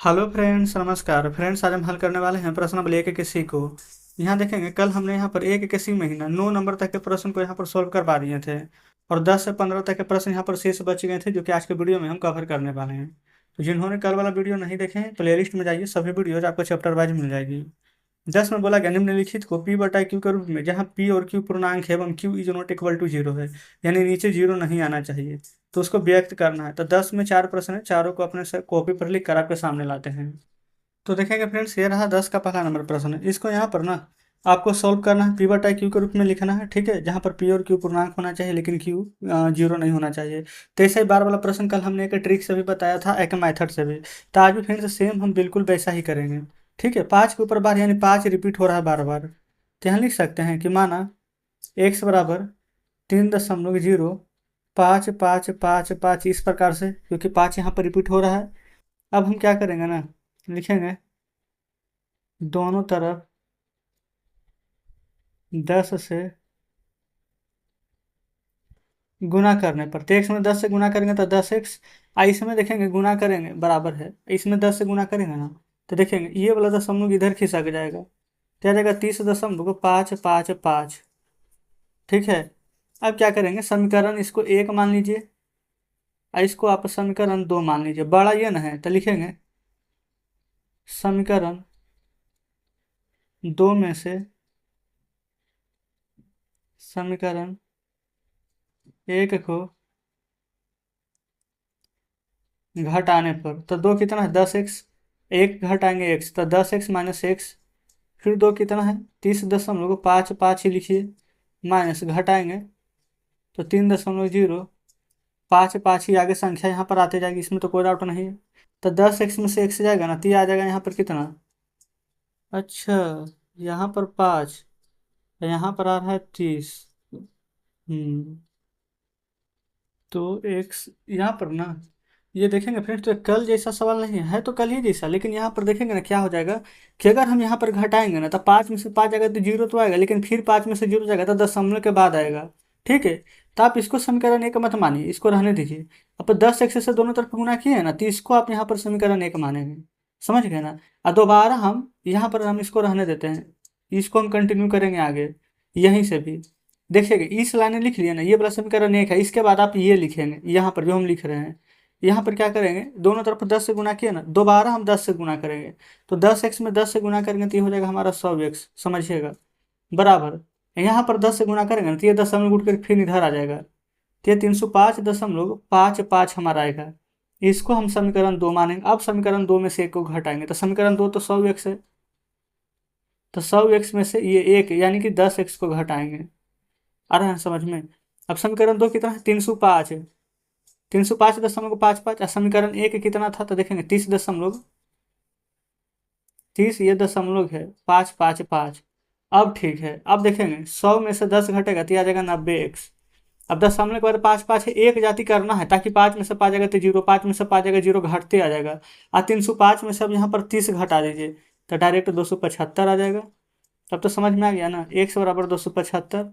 Hello friends, नमस्कार friends. आज हम हल करने वाले हैं प्रश्न नंबर 1 को। यहाँ देखेंगे, कल हमने यहाँ पर 1 महीना 9 नंबर तक के प्रश्न को यहाँ पर सोल्व करवा दिए थे और 10 से 15 तक के प्रश्न यहाँ पर शेष बच गए थे, जो कि आज के वीडियो में हम कवर करने वाले हैं। तो जिन्होंने कल वाला वीडियो नहीं देखे हैं, प्ले लिस्ट में जाइए, सभी वीडियोज आपको चैप्टर वाइज मिल जाएगी। 10 में बोला गया, निम्नलिखित को P बटा Q के रूप में, जहाँ P और Q पूर्णांक है एवं Q is not equal to 0 है, यानी नीचे 0 नहीं आना चाहिए, तो उसको व्यक्त करना है। तो 10 में 4 प्रश्न है, चारों को अपने कॉपी पर लिख कर आपके सामने लाते हैं। तो देखेंगे फ्रेंड्स, ये रहा 10 का पहला नंबर प्रश्न। इसको यहाँ पर ना आपको सॉल्व करना है, P बटा Q के रूप में लिखना है, ठीक है, जहाँ पर P और Q पूर्णांक होना चाहिए लेकिन Q 0 नहीं होना चाहिए। तो ऐसे ही बार वाला प्रश्न कल हमने एक ट्रिक से भी बताया था, एक मेथड से भी। तो आज भी फ्रेंड्स सेम हम बिल्कुल वैसा ही करेंगे, ठीक है। 5 के ऊपर बार, यानी 5 रिपीट हो रहा है बार बार। तो यहाँ लिख सकते हैं कि माना x बराबर 3.0 5 5 5 5, इस प्रकार से, क्योंकि 5 यहाँ पर रिपीट हो रहा है। अब हम क्या करेंगे ना, लिखेंगे दोनों तरफ 10 से गुना करने पर। तो एक्स में 10 से गुना करेंगे तो 10x, इसमें देखेंगे गुना करेंगे बराबर है, इसमें 10 से गुना करेंगे ना, तो देखेंगे ये वाला दशमलव इधर खिसक जाएगा, तो आ जाएगा 30.555। ठीक है। अब क्या करेंगे, समीकरण इसको 1 मान लीजिए और इसको आप समीकरण 2 मान लीजिए, बड़ा ये ना है, तो लिखेंगे समीकरण 2 में से समीकरण 1 को घटाने पर, तो 2 कितना है 10x, 1 घटाएंगे x, तो 10x माइनस एक्स, फिर 2 कितना है 30.5 ही लिखिए, माइनस घटाएंगे तो 3.0, 5 ही आगे संख्या यहाँ पर आते जाएगी, इसमें तो कोई डाउट नहीं है। तो 10x में से x जाएगा ना, तो ये आ जाएगा यहाँ पर कितना, अच्छा, यहाँ पर 5, यहाँ पर आ रहा है 30। हम्म तो x यहाँ पर ना, ये देखेंगे फ्रेंड्स, तो कल जैसा सवाल नहीं है तो कल ही जैसा, लेकिन यहाँ पर देखेंगे ना क्या हो जाएगा कि अगर हम यहाँ पर घटाएंगे ना, तो 5 में से 5 जाएगा तो 0 तो आएगा, लेकिन फिर 5 में से 0 जाएगा तो दशमलव के बाद आएगा। ठीक है। तो आप इसको समीकरण 1 मत मानिए, इसको रहने दीजिए। अब 10x से दोनों तरफ गुना किए ना, तो इसको आप यहाँ पर समीकरण 1 मानेंगे। समझ गए ना। और दोबारा हम यहाँ पर हम इसको रहने देते हैं, इसको हम कंटिन्यू करेंगे आगे यहीं से भी। देखिएगा इस लाइन लिख लिया ना, ये वाला समीकरण 1 है, इसके बाद आप ये लिखेंगे यहाँ पर जो हम लिख रहे हैं। यहाँ पर क्या करेंगे, दोनों तरफ 10 से गुना किया ना, दोबारा हम 10 से गुना करेंगे, तो 10x में 10 से गुना करेंगे तो ये हो जाएगा हमारा 100x, समझिएगा, बराबर। यहाँ पर 10 से गुना करेंगे ना, तो ये दशमलव उठ कर फिर इधर आ जाएगा, तो ये 305.55 हमारा आएगा। इसको हम समीकरण 2 मानेंगे। अब समीकरण 2 में से 1 को घटाएंगे, तो समीकरण 2 तो 100x है, तो 100x में से ये 1 यानी कि 10x को घटाएंगे। आ रहा है समझ में। अब समीकरण 2 कितना है, 305 है, 305.55। समीकरण 1 कितना था, तो देखेंगे 30, ये दशमलव है, 555। अब ठीक है, अब देखेंगे 100 में से 10 घटेगा तो आ जाएगा 90x। अब दशमलव के बाद 5 5 है, एक जाति करना है, ताकि 5 में से 5 जाएगा तो 0, 5 में से 5 जाएगा 0, घटते आ जाएगा। 305 में से अब यहाँ पर 30 घटा दीजिए, तो डायरेक्ट 275 आ जाएगा। तब तो समझ में आ गया ना, x बराबर 275,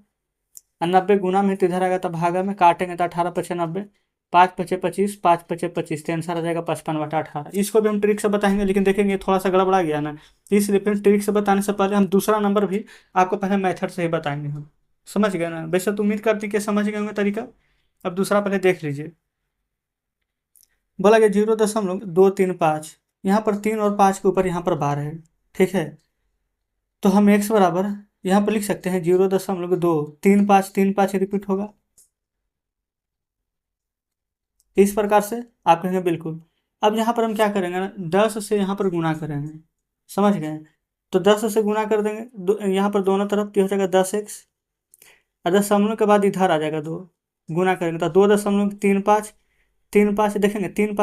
और 90 गुना में तो इधर आएगा, तब भागा में काटेंगे तो 18×5 = 90, 5×5 = 25, 5×5 = 25, तो आंसर आ जाएगा 55/18। इसको भी हम ट्रिक से बताएंगे, लेकिन देखेंगे थोड़ा सा गड़बड़ा गया ना, इसलिए फिर ट्रिक से बताने से पहले हम दूसरा नंबर भी आपको पहले मेथड से ही बताएंगे हम। समझ गए ना, वैसे तो उम्मीद करती कि समझ गए होंगे तरीका। अब दूसरा पहले देख लीजिए। बोला गया 0.235, यहाँ पर 3 और 5 के ऊपर यहाँ पर बार है, ठीक है। तो हम x बराबर यहाँ पर लिख सकते हैं 0.2, 3 5 रिपीट होगा, इस प्रकार से आप कहेंगे बिल्कुल। अब यहाँ पर हम क्या करेंगे ना, 10 से यहाँ पर गुना करेंगे, समझ गए। तो 10 से गुना कर देंगे, यहाँ पर दोनों तरफ क्या हो जाएगा 10x, और दशमलव के बाद इधर आ जाएगा 2, गुना करेंगे तो 2.35, 3 5 देखेंगे, 3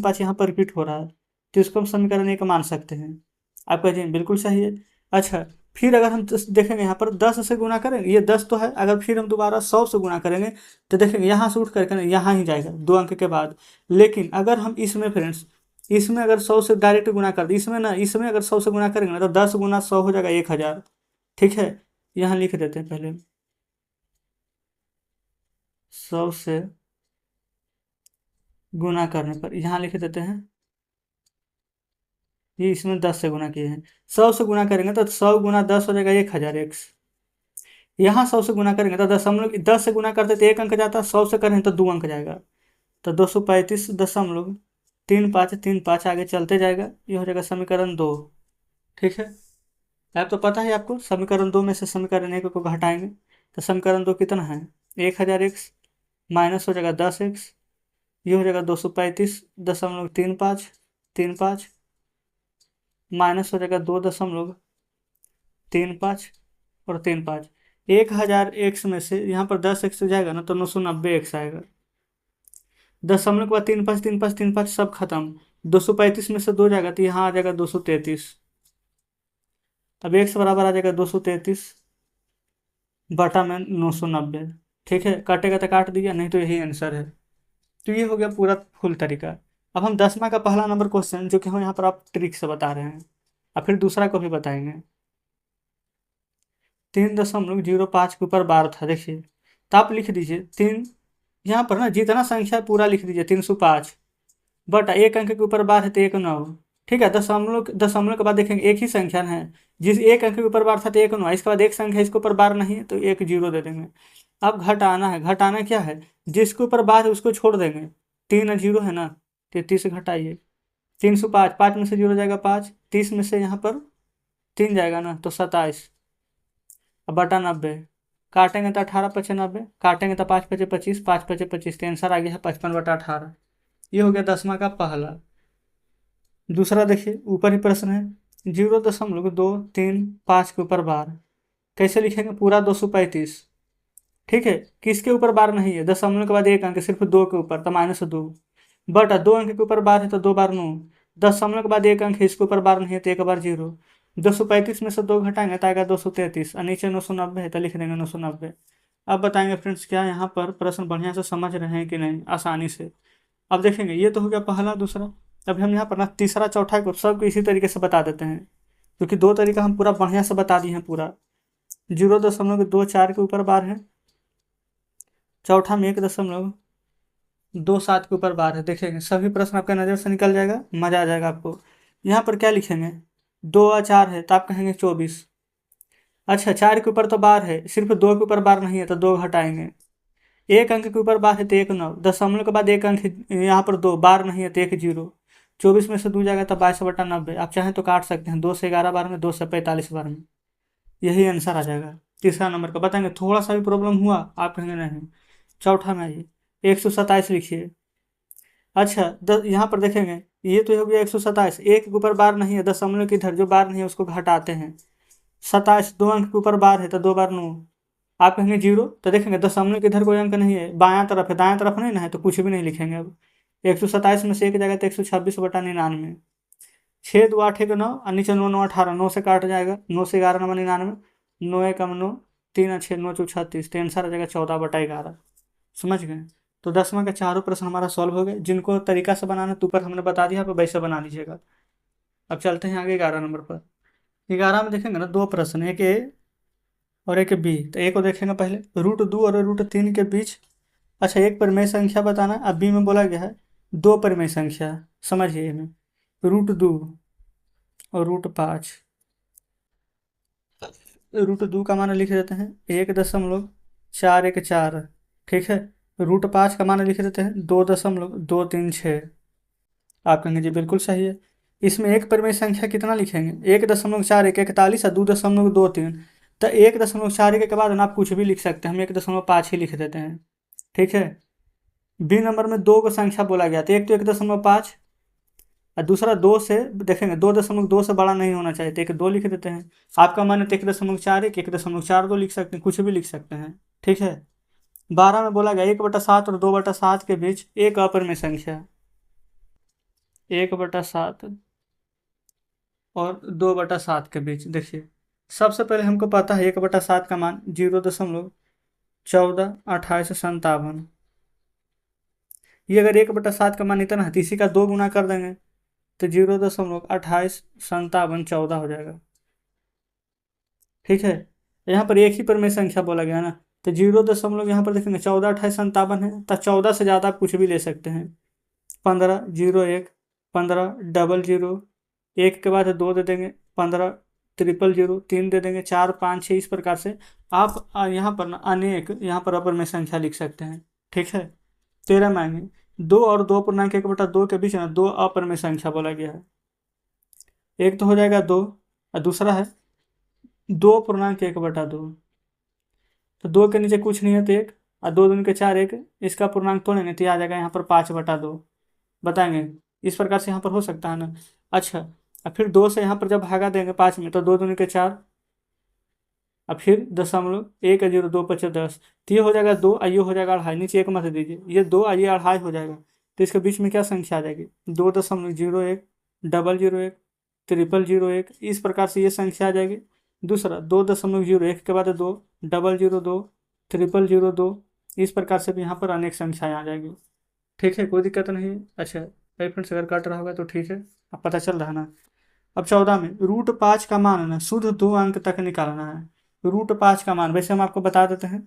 5 यहाँ पर रिपीट हो रहा है, तो इसको हम समीकरण 1 मान सकते हैं। आप कहेंगे बिल्कुल सही है। अच्छा, फिर अगर हम देखेंगे यहाँ पर 10 से गुना करेंगे, ये 10 तो है, अगर फिर हम दोबारा 100 से गुना करेंगे तो देखेंगे यहाँ से उठ करके ना यहाँ ही जाएगा 2 अंक के बाद। लेकिन अगर हम इसमें फ्रेंड्स, इसमें अगर 100 से डायरेक्ट गुना कर दे, इसमें ना, इसमें अगर 100 से गुना करेंगे ना, तो 10 गुना 100 हो जाएगा 1000। ठीक है। यहाँ लिख देते हैं पहले, 100 से गुना करने पर यहाँ लिख देते हैं ये इसमें 10 से गुना किए हैं। 100 से गुना करेंगे तो 100 गुना 10 हो जाएगा 1000x। यहाँ 100 से गुना करेंगे तो 10 से गुना करते तो 1 अंक जाता, 100 से करेंगे तो 2 अंक जाएगा। तो 235.35 आगे चलते जाएगा, ये हो जाएगा समीकरण 2। ठीक है, अब तो पता है आपको, समीकरण 2 में से समीकरण 1 को घटाएंगे तो समीकरण 2 कितना है, 1000x माइनस हो जाएगा 10x, ये हो जाएगा 235.35 माइनस हो जाएगा 2.35 और 35। 1000x में से यहाँ पर 10x जाएगा ना तो 990x आएगा। 10 के बाद 35 सब खत्म। 235 में से 2 जाएगा तो यहाँ आ जाएगा 233। अब x बराबर आ जाएगा 233 बटा में 990। ठीक है, काटेगा तो काट दिया, नहीं तो यही आंसर है। तो ये हो गया पूरा फुल तरीका। अब हम 10वां का पहला नंबर क्वेश्चन जो कि हम यहाँ पर आप ट्रिक से बता रहे हैं, और फिर दूसरा को भी बताएंगे। 3.05 के ऊपर 12 था, देखिए। तो आप लिख दीजिए 3, यहाँ पर ना जितना संख्या पूरा लिख दीजिए 305 बटा 1 अंक के ऊपर 12 है तो 1 9। ठीक है, दशमलव के बाद देखेंगे एक ही संख्या है, जिस 1 अंक के ऊपर 12 था तो 1 9, इसके बाद एक संख्या इसके ऊपर 12 नहीं है तो 1 0 दे देंगे। अब घटाना है, घटाना क्या है, जिसके ऊपर 12 है उसको छोड़ देंगे। 3 0 है ना, तो 30 से घटाइए। 305, 5 में से 0 जाएगा 5, 30 में से यहाँ पर 3 जाएगा ना तो 27। अब बटा 90, काटेंगे तो 18 5 90, काटेंगे तो 5 5 25, 5 5 25, तो आंसर आ गया है 55/18। ये हो गया 10वां का पहला। दूसरा देखिए, ऊपर ही प्रश्न है 0.235 के ऊपर 12, कैसे लिखेंगे, पूरा 235। ठीक है, किसके ऊपर 12 नहीं है, दशमलव के बाद एक अंक सिर्फ 2 के ऊपर तो -2, बटा 2 अंक के ऊपर 12 है तो 2 बार 9, दशमलव के बाद एक अंक है इसके ऊपर 12 नहीं है तो 1 बार 0। 235 में से 2 घटाएंगे तो आएगा 233, और नीचे 990 है तो लिख देंगे 990। अब बताएंगे फ्रेंड्स, क्या यहाँ पर प्रश्न बढ़िया से समझ रहे हैं कि नहीं, आसानी से। अब देखेंगे, ये तो हो गया पहला। दूसरा, अभी हम यहाँ पर ना तीसरा चौथा को सबको इसी तरीके से बता देते हैं, क्योंकि 2 तरीका हम पूरा बढ़िया से बता दिए हैं पूरा। 0.24 के ऊपर 12 है, चौथा में 1.27 के ऊपर 12 है। देखेंगे सभी प्रश्न आपका नज़र से निकल जाएगा, मज़ा आ जाएगा आपको। यहाँ पर क्या लिखेंगे, 2 और 4 है तो आप कहेंगे 24। अच्छा, 4 के ऊपर तो 12 है, सिर्फ 2 के ऊपर 12 नहीं है तो 2 घटाएंगे। 1 अंक के ऊपर 12 है तो 1 9, दशमलव के बाद एक अंक यहाँ पर 2 12 नहीं है तो 1 0। 24 में से 2 जाएगा तो 22/90। आप चाहें तो काट सकते हैं, 2 से 11 बार में, 2 से 45 बार में, यही आंसर आ जाएगा तीसरा नंबर का। बताएंगे थोड़ा सा भी प्रॉब्लम हुआ, आप कहेंगे नहीं। चौथा में आइए, 127 लिखिए। अच्छा, यहाँ पर देखेंगे, ये तो हो गया 127, 1 के ऊपर 12 नहीं है, दशमलव की इधर जो 12 नहीं है उसको घटाते हैं। 27, 2 अंक के ऊपर 12 है तो 2 बार 9, आप कहेंगे 0। तो देखेंगे दशमलव के इधर कोई अंक नहीं है, बायां तरफ है, दायां तरफ नहीं ना है तो कुछ भी नहीं लिखेंगे। अब 127 में से 1 जाएगा तो 126/99। 6 2 8 1 9, और नीचे 9 9 18, 9 से काट जाएगा, 9 से 11 9 99, 9 1 9, 3 6 9 2 36, तो आंसर आ जाएगा 14/11। समझ गए। तो 10वां का चारों प्रश्न हमारा सॉल्व हो गए। जिनको तरीका से बनाना तो ऊपर हमने बता दिया, आप वैसे बना लीजिएगा। अब चलते हैं आगे 11 नंबर पर। 11 में देखेंगे ना 2 प्रश्न, एक ए और एक बी। तो ए को देखेंगे पहले, √2 और √3 के बीच। अच्छा, एक परिमेय संख्या बताना है। अब बी में बोला गया है 2 परिमेय संख्या। समझिए, में √2 और √5। √2 का मान लिख देते हैं 1.414। ठीक है, √5 का मान लिख देते हैं 2.236। आप कहेंगे जी बिल्कुल सही है। इसमें एक परिमेय संख्या कितना लिखेंगे, 1.41 41 और 2.23। तो 1.41 के बाद ना आप कुछ भी लिख सकते हैं, हम 1.5 ही लिख देते हैं। ठीक है, बी नंबर में 2 को संख्या बोला गया था, एक तो 1.5 और दूसरा 2 से, देखेंगे 2.2 से बड़ा नहीं होना चाहिए तो 1 2 लिख देते हैं। आपका मान है तो 1.41 1.42 लिख सकते हैं, कुछ भी लिख सकते हैं। ठीक है, 12 में बोला गया 1/7 और 2/7 के बीच एक अपरिमेय संख्या, 1/7 और 2/7 के बीच। देखिए, सबसे पहले हमको पता है 1/7 का मान 0.142857। ये अगर 1/7 का मान इतना है तो इसी का 2 गुना कर देंगे तो 0.285714 हो जाएगा। ठीक है, यहाँ पर एक ही परिमेय संख्या बोला गया ना, तो 0. यहाँ पर देखेंगे 142857 है, तो 14 से ज़्यादा आप कुछ भी ले सकते हैं। 15 01 15 00 1 के बाद 2 दे देंगे, 15, 000, 3 दे देंगे, 4, 5, 6, इस प्रकार से आप यहाँ पर ना अनेक यहाँ पर अपर में संख्या लिख सकते हैं। ठीक है, 13 में आएंगे 2 और 2.1/2 के बीच ना 2 अपर में संख्या बोला गया है। एक तो हो जाएगा 2 और दूसरा है 2.1/2। तो 2 के नीचे कुछ नहीं है तो 1, और 2 दूनी के 4, 1, इसका पूर्णांक तोड़ेंगे तो आ जाएगा यहाँ पर 5/2। बताएंगे इस प्रकार से यहाँ पर हो सकता है ना। अच्छा, और फिर 2 से यहाँ पर जब भागा देंगे 5 में तो 2 दूनी के 4, और फिर 0.1/2 तो ये हो जाएगा 2 और ये हो जाएगा 2.5, नीचे 1 मत दीजिए, ये 2 और ये 2.5 हो जाएगा। तो इसके बीच में क्या संख्या आ जाएगी, 2.01, 001, 001, इस प्रकार से ये संख्या आ जाएगी। दूसरा 2.01 के बाद 2, 002, 002, इस प्रकार से भी यहाँ पर अनेक संख्याएं आ जाएगी। ठीक है, कोई दिक्कत नहीं है। अच्छा भाई फ्रेंड्स, अगर काट रहा होगा तो ठीक है, अब पता चल रहा है ना। अब 14 में √5 का मान है ना शुद्ध 2 अंक तक निकालना है। √5 का मान वैसे हम आपको बता देते हैं।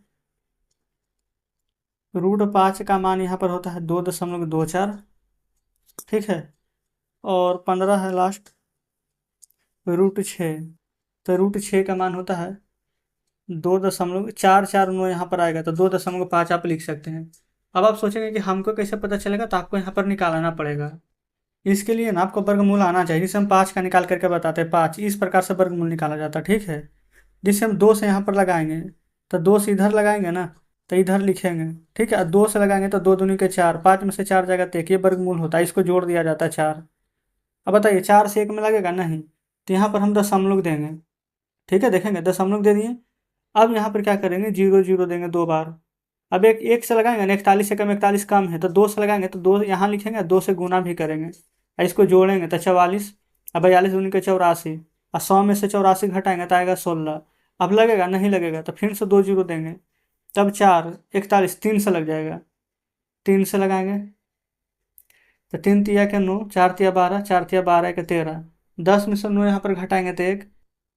√5 का मान यहाँ पर होता है 2.24। ठीक है, और 15 है लास्ट, √6। तो √6 का मान होता है 2.449, यहाँ पर आएगा तो 2.5 आप लिख सकते हैं। अब आप सोचेंगे कि हमको कैसे पता चलेगा, तो आपको यहाँ पर निकालना पड़ेगा। इसके लिए ना आपको वर्गमूल आना चाहिए, जिसे हम 5 का निकाल करके बताते हैं। 5 इस प्रकार से वर्गमूल निकाला जाता है। ठीक है, जिससे हम 2 से यहाँ पर लगाएंगे तो 2 से इधर लगाएंगे ना तो इधर लिखेंगे। ठीक है, 2 से लगाएंगे तो 2 दूनी के 4, 5 में से 4 जाएगा तो 1, ये वर्गमूल होता है, इसको जोड़ दिया जाता है 4। अब बताइए 4 से 1 में लगेगा नहीं, तो यहाँ पर हम दशमलव देंगे। ठीक है, देखेंगे दशमलव दे दिए। अब यहाँ पर क्या करेंगे, 0 देंगे 2 बार। अब एक से लगाएंगे ना, 41 से कम, 41 कम है तो 2 से लगाएंगे तो 2 यहाँ लिखेंगे, 2 से गुना भी करेंगे और इसको जोड़ेंगे तो 44, अब 42 दूनी के 84, और 100 में से 84 घटाएंगे तो आएगा 16। अब लगेगा नहीं लगेगा तो फिर से 2 0 देंगे, तब 4, 41, 3 से लग जाएगा, 3 से लगाएंगे तो 3 तिया के 9, 4 तिया 12, 4 तिया 12 के 13, 10 में से 9 यहाँ पर घटाएंगे तो 1,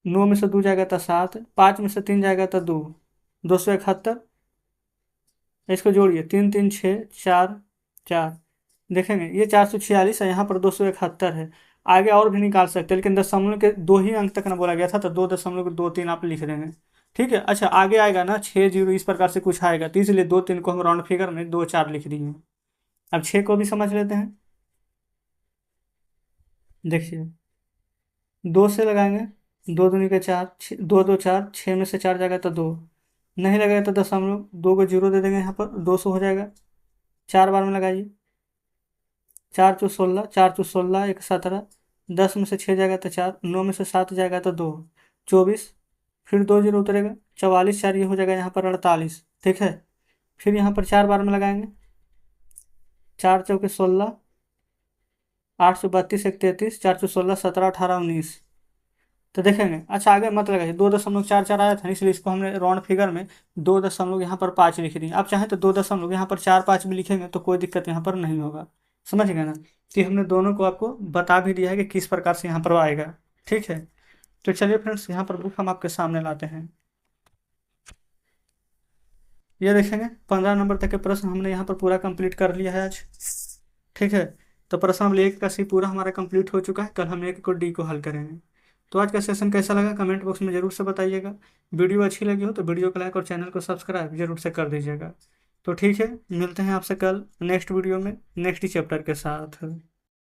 9 में से 2 जाएगा तो 7, 5 में से 3 जाएगा तो 2, 271। इसको जोड़िए, 3 3 6 4 4, देखेंगे ये 446 है, यहाँ पर 271 है। आगे और भी निकाल सकते हैं, लेकिन दशमलव के 2 ही अंक तक ना बोला गया था तो 2.23 आप लिख देंगे। ठीक है, अच्छा आगे आएगा ना 60, इस प्रकार से कुछ आएगा तो इसलिए 2 3 को हम राउंड फिगर में 2 4 लिख दिए। अब 6 को भी समझ लेते हैं। देखिए 2 से लगाएंगे, 2 दूनी के 4, 2 2 4, 6 में से 4 जाएगा तो 2, नहीं लगेगा तो दशमलव 2 को 0 दे देंगे, यहाँ पर 200 हो जाएगा। 4 बार में लगाइए, 4 चौ 16, 4 चौ 16, 1 17, 10 में से 6 जाएगा तो 4, 9 में से 7 जाएगा तो 2, 24, फिर 2 0 उतरेगा, 44, 4 ये हो जाएगा यहाँ पर 48। ठीक है, फिर यहाँ पर 4 बार में लगाएंगे, 4 चौके 16, 8 सौ 32, 1 33, 4 चौ 16, 17 18 19। तो देखेंगे, अच्छा आगे मत लगाइए, 2.44 आया था इसलिए इसको हमने राउंड फिगर में 2 यहाँ पर 5 लिख दिए। आप चाहें तो 2 यहाँ पर 4 5 भी लिखेंगे तो कोई दिक्कत यहाँ पर नहीं होगा। समझ गए ना, कि हमने दोनों को आपको बता भी दिया है कि किस प्रकार से यहाँ पर आएगा। ठीक है, तो चलिए फ्रेंड्स यहाँ पर बुक हम आपके सामने लाते हैं। ये देखेंगे 15 नंबर तक के प्रश्न हमने यहाँ पर पूरा कंप्लीट कर लिया है आज। ठीक है, तो प्रश्न नंबर 1 का सी पूरा हमारा कंप्लीट हो चुका है। कल हम 1 को डी को हल करेंगे। तो आज का सेशन कैसा लगा कमेंट बॉक्स में जरूर से बताइएगा। वीडियो अच्छी लगी हो तो वीडियो को लाइक और चैनल को सब्सक्राइब जरूर से कर दीजिएगा। तो ठीक है, मिलते हैं आपसे कल नेक्स्ट वीडियो में नेक्स्ट चैप्टर के साथ।